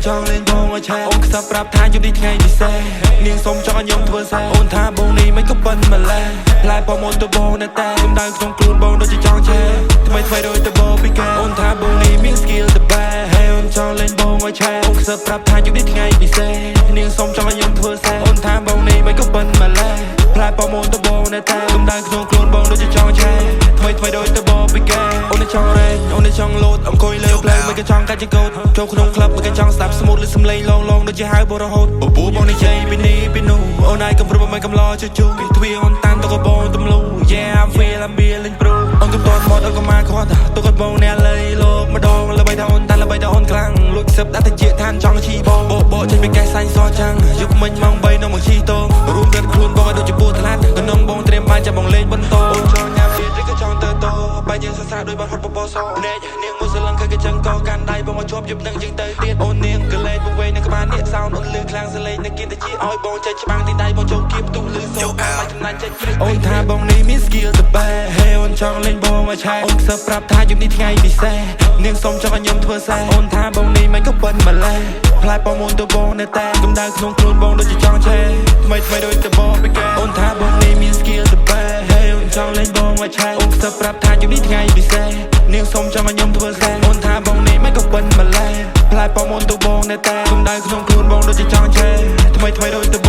ចង់លេងបងឲ្យឆែអូនខ្សឹបប្រាប់ថាយប់នេះថ្ងៃពិសេសនាងសុំចង់ឲ្យខ្ញុំធ្វើសែអូនថាបងនេះមិនក៏ប៉ុនម្លេះផ្លែប្រមូលទៅបងនៅតែខ្ញុំដៅក្នុងខ្លួនបងដូចជាចង់ឆែថ្មីដូចទៅបងពីកាអូនថាបងនេះមាន skill ទៅបែហើយអូនចង់លេងបងឲ្យឆែអូនខ្សឹបប្រាប់ថាយប់នេះថ្ងៃពិសេសនាងសុំចង់ឲ្យខ្ញុំធ្វើសែអូនថាបងនេះមិនក៏ប៉ុនម្លេះផ្លែប្រមូលទៅបងនៅតែខ្ញុំដៅក្នុងខ្លួនបងដូចជាចង់ឆែថ្មីដូចទៅបងពីកាអូនចង់រែងអូនចង់លោតអង្គុយលើផ្លេងមិនក៏ចង់កាច់ចង្កូតចូលក្នុងក្លឹបមិនក៏ចង់ស្ដាប់ស្មូតឬសំឡេងឡងដូចជាហៅបរហូតពពូបងនិយាយពីនេះពីនោះអូនឯងកំព្រុំមិនកំឡជជុះទ្វាអូនតាន់ទៅក៏បងទំលូ Yeah I'm feeling feeling pro អូនកំតត់មកអូនក៏មកគាត់ទៅក៏បងអ្នកលៃលោកម្ដងល្បីថាអូនតាន់ល្បីថាអូនខ្លាំងលួចសឹបដាក់ទៅជាឋានចង់ឈីបងបោចេញពីកែសាញ់សចាំងយប់មិញម៉ោង3នៅមកឈីតងរួមរត់ខ្លួនបងឲ្យដូចជាពូថ្លាត់ក្នុងបងត្រៀមបានចាំបងលេងបន្តអូនចង់ញ៉ាំទៀតឬក៏ចង់ទៅតបាយយើងសស្រាដោយបានហត់បបសនេកនាងមួយសលឹងឃើញគេចឹងក៏កាន់ដៃបងមកជាប់យប់នឹងយើងទៅទៀតអូននាងក៏លេងវង្វេងនៅក្បាលនេះសោនអូនលឺខ្លាំងសលេងនៅគៀនទៅជាឲ្យបងចេញច្បាំងទីដៃបងចូលគៀបទុះលឺសូអាមិនចំណាញ់ចេញព្រឹកអូនថាបងនេះមាន skill ទៅបែហើយអូនចង់លេងបងមកឆែអូនខ្សឹបប្រាប់ថាយប់នេះថ្ងៃពិសេសនាងសុំចង់ឲ្យខ្ញុំធ្វើសែអូនថាបងនេះមិនក៏ប៉ុនម្លេះផ្លែប្រមូលទៅបងនៅតែកំដៅក្នុងខ្លួនបងដូចជាចង់ឆែថ្មីដូចទៅបងពីកាអូនថាបងនេះមាន skill ទៅបែហើយអូនចង់លេងបងមកឆែអូនខ្សឹបប្រាប់ថាយប់នេះថ្ងៃពិសេសនាងសុំចង់ឲ្យខ្ញុំធ្វើសែអូនថាបងនេះមិនក៏ប៉ុនម្លេះផ្លែប្រមូលទៅបងនៅតែកំដៅក្នុងខ្លួនបងដូចជាចង់ឆែថ្មីដូចទៅ